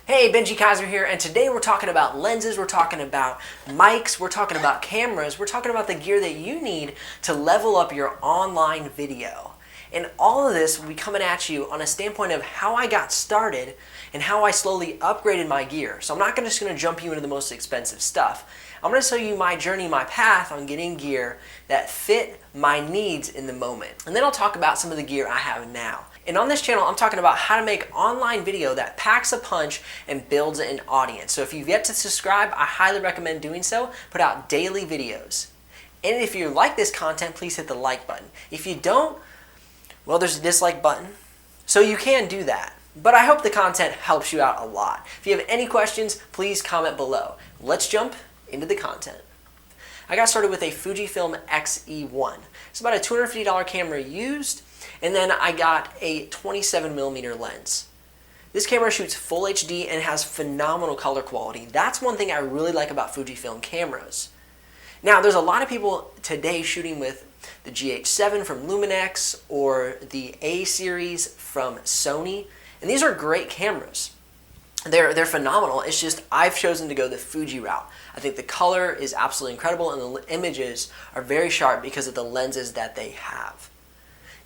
Hey, Benji Kaiser here, and today we're talking about lenses, we're talking about mics, we're talking about cameras, we're talking about the gear that you need to level up your online video. And all of this will be coming at you on a standpoint of how I got started and how I slowly upgraded my gear. So I'm not just going to jump you into the most expensive stuff. I'm going to show you my journey, my path on getting gear that fit my needs in the moment. And then I'll talk about some of the gear I have now. And on this channel, I'm talking about how to make online video that packs a punch and builds an audience. So if you've yet to subscribe, I highly recommend doing so. Put out daily videos. And if you like this content, please hit the like button. If you don't, well, there's a dislike button. So you can do that. But I hope the content helps you out a lot. If you have any questions, please comment below. Let's jump into the content. I got started with a Fuji Film Xt2. It's about a $250 camera used. And then I got a 27mm lens. This camera shoots full HD and has phenomenal color quality. That's one thing I really like about Fujifilm cameras. Now, there's a lot of people today shooting with the GH7 from Luminex or the A series from Sony. And these are great cameras. They're phenomenal. It's just I've chosen to go the Fuji route. I think the color is absolutely incredible and the images are very sharp because of the lenses that they have.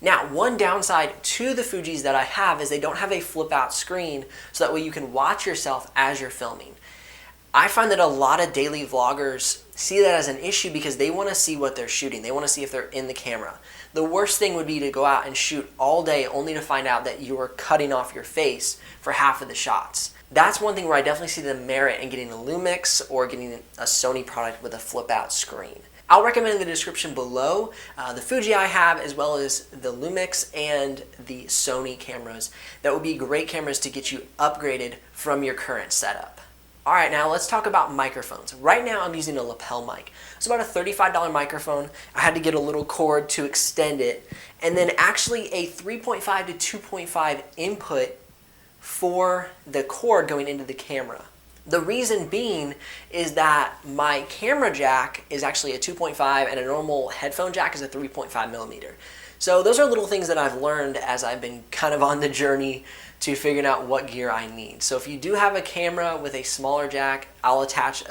Now, one downside to the Fujis that I have is they don't have a flip out screen, so that way you can watch yourself as you're filming. I find that a lot of daily vloggers see that as an issue because they want to see what they're shooting. They want to see if they're in the camera. The worst thing would be to go out and shoot all day only to find out that you are cutting off your face for half of the shots. That's one thing where I definitely see the merit in getting a Lumix or getting a Sony product with a flip out screen. I'll recommend in the description below the Fuji I have, as well as the Lumix and the Sony cameras. That would be great cameras to get you upgraded from your current setup. Alright, now let's talk about microphones. Right now I'm using a lapel mic. It's about a $35 microphone. I had to get a little cord to extend it, and then actually a 3.5 to 2.5 input for the cord going into the camera. The reason being is that my camera jack is actually a 2.5 and a normal headphone jack is a 3.5mm. So those are little things that I've learned as I've been kind of on the journey to figuring out what gear I need. So if you do have a camera with a smaller jack, I'll attach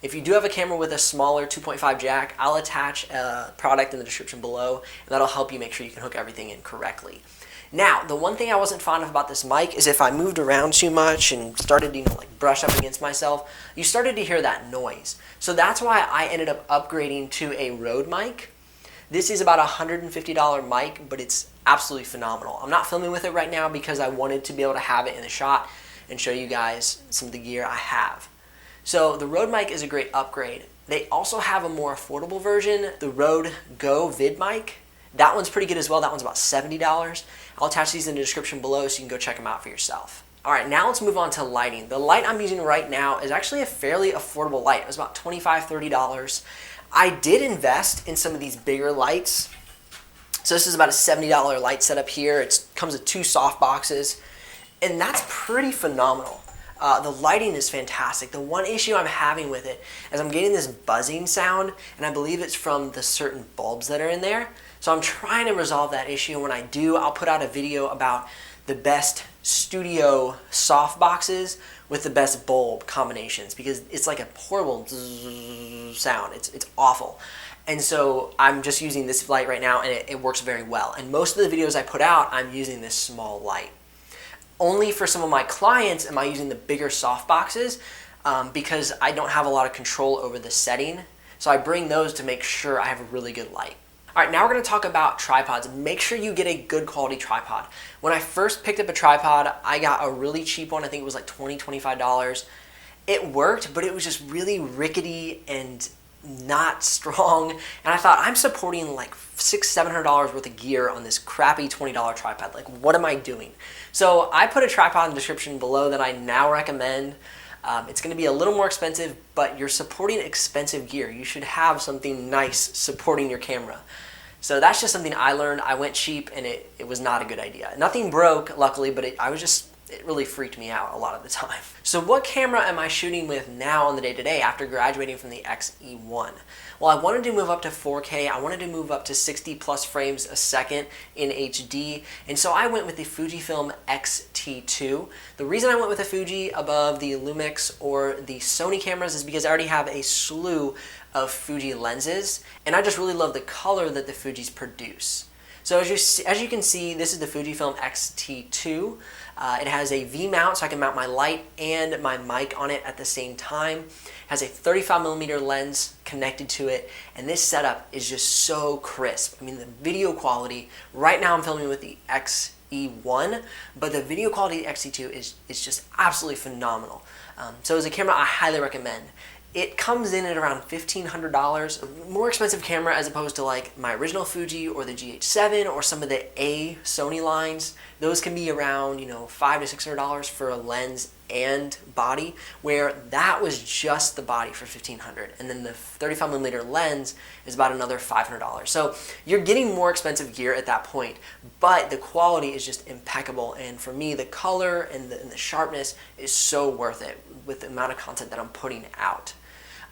if you do have a camera with a smaller 2.5 jack, I'll attach a product in the description below, and that'll help you make sure you can hook everything in correctly. Now, the one thing I wasn't fond of about this mic is if I moved around too much and started to, like brush up against myself, you started to hear that noise. So that's why I ended up upgrading to a Rode mic. This is about a $150 mic, but it's absolutely phenomenal. I'm not filming with it right now because I wanted to be able to have it in the shot and show you guys some of the gear I have. So the Rode mic is a great upgrade. They also have a more affordable version, the Rode Go Vid mic. That one's pretty good as well. That one's about $70. I'll attach these in the description below so you can go check them out for yourself. Alright, now let's move on to lighting. The light I'm using right now is actually a fairly affordable light. It was about $25, $30. I did invest in some of these bigger lights. So this is about a $70 light setup here. It comes with 2 soft boxes, and that's pretty phenomenal. The lighting is fantastic. The one issue I'm having with it is I'm getting this buzzing sound, and I believe it's from the certain bulbs that are in there. So I'm trying to resolve that issue. When I do, I'll put out a video about the best studio soft boxes with the best bulb combinations, because it's like a horrible sound. It's awful. And so I'm just using this light right now, and it works very well. And most of the videos I put out, I'm using this small light. Only for some of my clients am I using the bigger soft boxes because I don't have a lot of control over the setting. So I bring those to make sure I have a really good light. Alright, now we're going to talk about tripods. Make sure you get a good quality tripod. When I first picked up a tripod, I got a really cheap one. I think it was like $20, $25. It worked, but it was just really rickety and not strong. And I thought, I'm supporting like $600, $700 worth of gear on this crappy $20 tripod. Like, what am I doing? So I put a tripod in the description below that I now recommend. It's going to be a little more expensive, but you're supporting expensive gear. You should have something nice supporting your camera. So that's just something I learned. I went cheap, and it was not a good idea. Nothing broke, luckily, but I was just it really freaked me out a lot of the time. So what camera am I shooting with now on the day-to-day after graduating from the Xe1? Well, I wanted to move up to 4K. I wanted to move up to 60 plus frames a second in HD, and so I went with the Fuji Film Xt2. The reason I went with the Fuji above the Lumix or the Sony cameras is because I already have a slew of Fuji lenses, and I just really love the color that the Fujis produce. So as you can see, this is the Fujifilm Xt2. It has a V-mount, so I can mount my light and my mic on it at the same time. It has a 35mm lens connected to it, and this setup is just so crisp. I mean, the video quality, right now I'm filming with the Xe1, but the video quality of the Xt2 is just absolutely phenomenal. So it's a camera I highly recommend. It comes in at around $1,500, more expensive camera as opposed to like my original Fuji or the GH7 or some of the A Sony lines. Those can be around, $500 to $600 for a lens and body, where that was just the body for $1,500, and then the 35mm lens is about another $500. So you're getting more expensive gear at that point, but the quality is just impeccable, and for me, the color and the sharpness is so worth it with the amount of content that I'm putting out.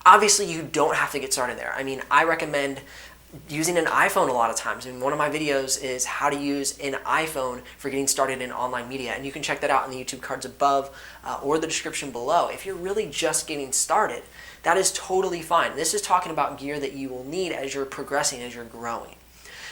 Obviously, you don't have to get started there. I mean, I recommend using an iPhone a lot of times. I mean, one of my videos is how to use an iPhone for getting started in online media, and you can check that out in the YouTube cards above or the description below. If you're really just getting started, that is totally fine. This is talking about gear that you will need as you're progressing, as you're growing.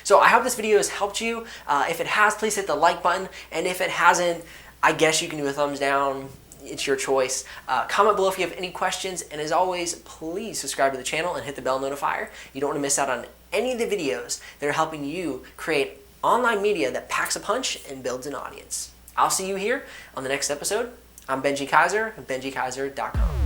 So I hope this video has helped you. If it has, please hit the like button, and if it hasn't, I guess you can do a thumbs down. It's your choice. Comment below if you have any questions, and as always, please subscribe to the channel and hit the bell notifier. You don't want to miss out on any of the videos that are helping you create online media that packs a punch and builds an audience. I'll see you here on the next episode. I'm Benji Kaiser of BenjiKaiser.com.